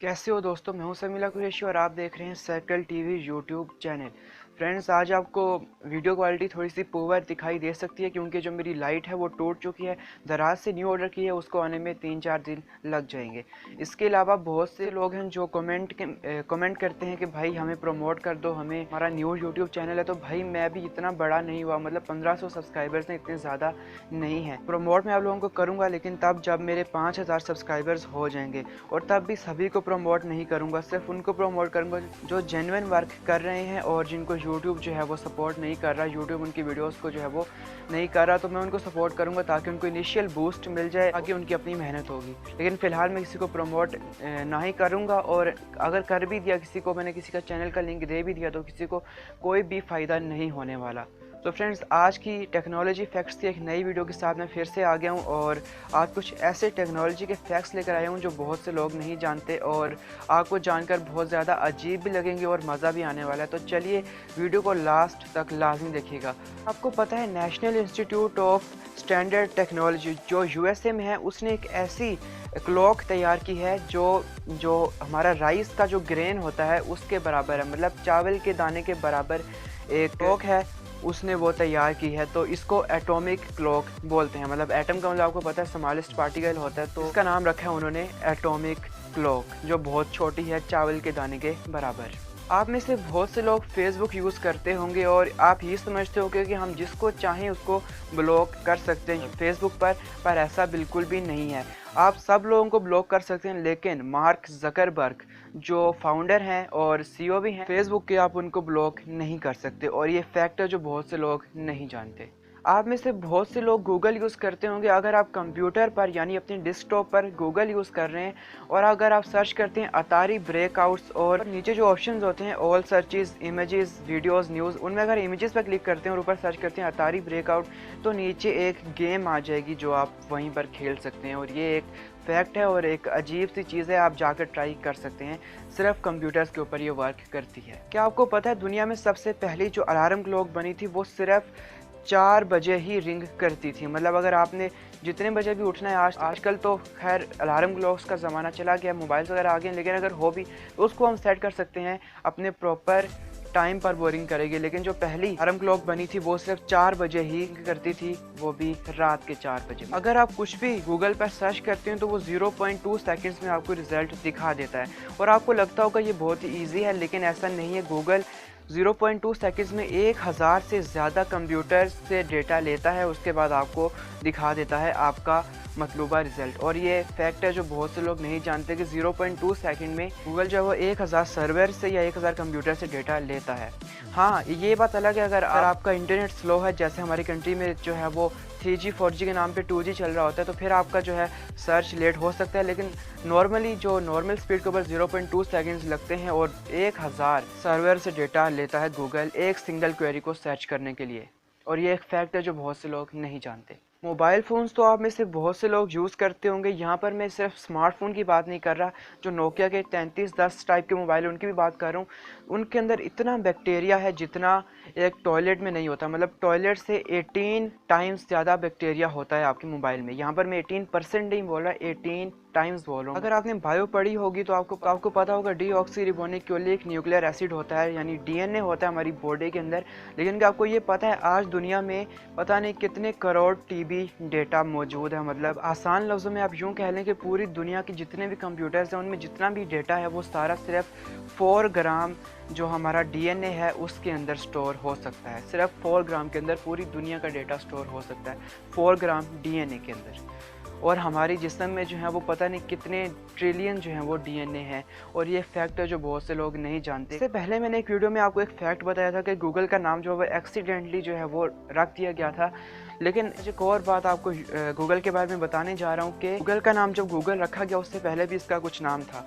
कैसे हो दोस्तों। मैं हूं समीला कुरैशी और आप देख रहे हैं circle TV YouTube channel. Friends, आज आपको वीडियो क्वालिटी थोड़ी सी पुअर दिखाई दे सकती है क्योंकि जो मेरी लाइट है वो टूट चुकी है। दराज से न्यू ऑर्डर की है, उसको आने में 3-4 दिन लग जाएंगे। इसके अलावा बहुत से लोग हैं जो कमेंट करते हैं कि भाई हमें प्रमोट कर दो, हमें हमारा न्यू यूट्यूब चैनल है। तो भाई मैं भी इतना बड़ा नहीं हुआ, मतलब 1500 सब्सक्राइबर्स हैं, इतने ज़्यादा नहीं है। प्रमोट मैं आप लोगों को करूँगा लेकिन तब जब मेरे 5000 सब्सक्राइबर्स हो जाएंगे, और तब भी सभी को प्रमोट नहीं करूँगा, सिर्फ उनको प्रमोट करूँगा जो जेन्युइन वर्क कर रहे हैं और जिनको यूट्यूब जो है वो सपोर्ट नहीं कर रहा, यूट्यूब उनकी वीडियोस को जो है वो नहीं कर रहा। तो मैं उनको सपोर्ट करूँगा ताकि उनको इनिशियल बूस्ट मिल जाए, आगे उनकी अपनी मेहनत होगी। लेकिन फ़िलहाल मैं किसी को प्रमोट ना ही करूँगा, और अगर कर भी दिया किसी को, मैंने किसी का चैनल का लिंक दे भी दिया, तो किसी को कोई भी फ़ायदा नहीं होने वाला। तो फ्रेंड्स, आज की टेक्नोलॉजी फैक्ट्स की एक नई वीडियो के साथ मैं फिर से आ गया हूँ, और आज कुछ ऐसे टेक्नोलॉजी के फैक्ट्स लेकर आया हूँ जो बहुत से लोग नहीं जानते और आपको जानकर बहुत ज़्यादा अजीब भी लगेंगे और मज़ा भी आने वाला है। तो चलिए वीडियो को लास्ट तक लाजमी देखिएगा। आपको पता है national institute of standard technology जो यूएसए में है, उसने एक ऐसी क्लॉक तैयार की है जो हमारा राइस का जो ग्रेन होता है उसके बराबर है, मतलब चावल के दाने के बराबर एक क्लॉक है, उसने वो तैयार की है। तो इसको एटॉमिक क्लॉक बोलते हैं। मतलब एटम का मतलब आपको पता है स्मॉलेस्ट पार्टिकल होता है, तो इसका नाम रखा है उन्होंने एटॉमिक क्लॉक, जो बहुत छोटी है, चावल के दाने के बराबर। आप में से बहुत से लोग फेसबुक यूज़ करते होंगे और आप ये समझते होंगे कि हम जिसको चाहें उसको ब्लॉक कर सकते हैं फेसबुक पर ऐसा बिल्कुल भी नहीं है। आप सब लोगों को ब्लॉक कर सकते हैं, लेकिन मार्क ज़करबर्ग जो फाउंडर हैं और सीईओ भी हैं फेसबुक के, आप उनको ब्लॉक नहीं कर सकते। और ये फैक्ट है जो बहुत से लोग नहीं जानते। आप में से बहुत से लोग गूगल यूज़ करते होंगे। अगर आप कंप्यूटर पर यानी अपने डेस्कटॉप पर गूगल यूज़ कर रहे हैं और अगर आप सर्च करते हैं अतारी ब्रेकआउट्स, और नीचे जो ऑप्शंस होते हैं all searches, images, videos, news, उनमें अगर इमेजेस पर क्लिक करते हैं और ऊपर सर्च करते हैं अतारी ब्रेकआउट, तो नीचे एक गेम आ जाएगी जो आप वहीं पर खेल सकते हैं। और ये एक फैक्ट है और एक अजीब सी चीज़ है, आप जाकर ट्राई कर सकते हैं। सिर्फ कंप्यूटर्स के ऊपर ये वर्क करती है। क्या आपको पता है दुनिया में सबसे पहली जो अलार्म क्लॉक बनी थी वो सिर्फ 4 बजे ही रिंग करती थी। मतलब अगर आपने जितने बजे भी उठना है, आजकल तो खैर अलार्म क्लॉक्स का ज़माना चला गया, मोबाइल्स वगैरह आ गए, लेकिन अगर हो भी तो उसको हम सेट कर सकते हैं अपने प्रॉपर टाइम पर, वो रिंग करेगी। लेकिन जो पहली अलार्म क्लॉक बनी थी वो सिर्फ 4 बजे ही करती थी, वो भी रात के 4 बजे। अगर आप कुछ भी गूगल पर सर्च करते हैं तो वो 0.2 सेकंड्स में आपको रिजल्ट दिखा देता है। और आपको लगता होगा ये बहुत ही ईजी है, लेकिन ऐसा नहीं है। गूगल 0.2 सेकंड्स में 1000 से ज़्यादा कंप्यूटर से डेटा लेता है, उसके बाद आपको दिखा देता है आपका मतलूबा रिज़ल्ट। और ये फैक्ट है जो बहुत से लोग नहीं जानते कि 0.2 सेकंड में गूगल जो है वो 1000 सर्वर से या 1000 कंप्यूटर से डेटा लेता है। हाँ, ये बात अलग है अगर आपका इंटरनेट स्लो है, जैसे हमारी कंट्री में जो है वो 3G 4G के नाम पे 2G चल रहा होता है, तो फिर आपका जो है सर्च लेट हो सकता है। लेकिन नॉर्मली जो नॉर्मल स्पीड के ऊपर 0.2 सेकंड्स लगते हैं और 1000 सर्वर से डेटा लेता है गूगल एक सिंगल क्वेरी को सर्च करने के लिए। और ये एक फैक्ट है जो बहुत से लोग नहीं जानते। मोबाइल फ़ोन्स तो आप में से बहुत से लोग यूज़ करते होंगे। यहाँ पर मैं सिर्फ स्मार्टफ़ोन की बात नहीं कर रहा, जो नोकिया के 3310 टाइप के मोबाइल उनकी भी बात कर रहा हूँ। उनके अंदर इतना बैक्टीरिया है जितना एक टॉयलेट में नहीं होता। मतलब टॉयलेट से 18 टाइम्स ज़्यादा बैक्टीरिया होता है आपके मोबाइल में। यहाँ पर मैं 18% नहीं बोल रहा, 18 टाइम्स बोल रहा हूँ। अगर आपने बायो पढ़ी होगी तो आपको पता होगा डीऑक्सीरिबोन्यूक्लिक न्यूक्लियर एसिड होता है, यानी डीएनए होता है हमारी बॉडी के अंदर। लेकिन क्या आपको ये पता है आज दुनिया में पता नहीं कितने करोड़ टीबी डेटा मौजूद है। मतलब आसान लफ्ज़ों में आप यूँ कह लें कि पूरी दुनिया के जितने भी कंप्यूटर्स हैं उनमें जितना भी डेटा है वो सारा सिर्फ 4 ग्राम जो हमारा डीएनए है उसके अंदर स्टोर हो सकता है। सिर्फ 4 ग्राम के अंदर पूरी दुनिया का डेटा स्टोर हो सकता है, 4 ग्राम डीएनए के अंदर। और हमारी जिस्म में जो है वो पता नहीं कितने ट्रिलियन जो है वो डीएनए है। और ये फैक्ट है जो बहुत से लोग नहीं जानते। इससे पहले मैंने एक वीडियो में आपको एक फैक्ट बताया था कि गूगल का नाम जो है वो एक्सीडेंटली जो है वो रख दिया गया था। लेकिन एक और बात आपको गूगल के बारे में बताने जा रहा हूँ कि गूगल का नाम जब गूगल रखा गया उससे पहले भी इसका कुछ नाम था,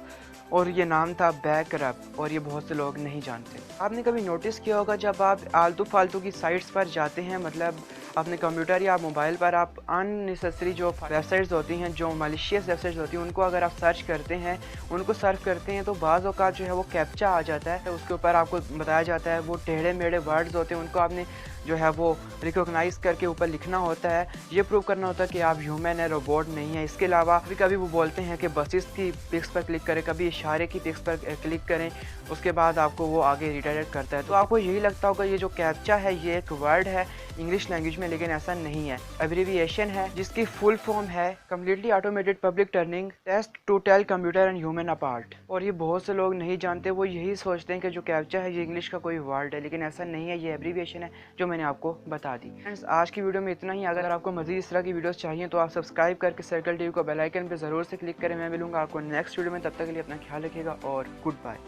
और ये नाम था बैकरप। और ये बहुत से लोग नहीं जानते। आपने कभी नोटिस किया होगा जब आप आलतू फालतू की साइट्स पर जाते हैं, मतलब अपने कंप्यूटर या मोबाइल पर आप अननेसेसरी जो वेबसाइट्स होती हैं, जो मलिशियस वेबसाइट्स होती हैं, उनको अगर आप सर्च करते हैं, उनको सर्फ करते हैं, तो बाज़ औक़ात जो है वो कैप्चा आ जाता है। उसके ऊपर आपको बताया जाता है वो टेढ़े मेढ़े वर्ड्स होते हैं, उनको आपने जो है वो रिकॉग्नाइज़ करके ऊपर लिखना होता है। ये प्रूव करना होता है कि आप ह्यूमन है, रोबोट नहीं है। इसके अलावा कभी कभी वो बोलते हैं कि बसेस की पिक्स पर क्लिक करें, कभी इशारे की पिक्स पर क्लिक करें, उसके बाद आपको वो आगे रिडायरेक्ट करता है। तो आपको यही लगता होगा ये जो कैप्चा है ये एक वर्ड है इंग्लिश लैंग्वेज में, लेकिन ऐसा नहीं है। एब्रीविएशन है जिसकी फुल फॉर्म है completely automated public Turing test to tell computer and human apart. और ये बहुत से लोग नहीं जानते, वो यही सोचते हैं कि जो कैप्चा है ये इंग्लिश का कोई वर्ड है, लेकिन ऐसा नहीं है। ये एब्रीविएशन है जो मैंने आपको बता दी। फ्रेंड्स, आज की वीडियो में इतना ही। अगर आपको मज़ीद इस तरह की वीडियोस चाहिए तो आप सब्सक्राइब करके सर्कल टीवी को बेल आइकन पे ज़रूर से क्लिक करें। मैं मिलूंगा आपको नेक्स्ट वीडियो में, तब तक के लिए अपना ख्याल रखिएगा और गुड बाय।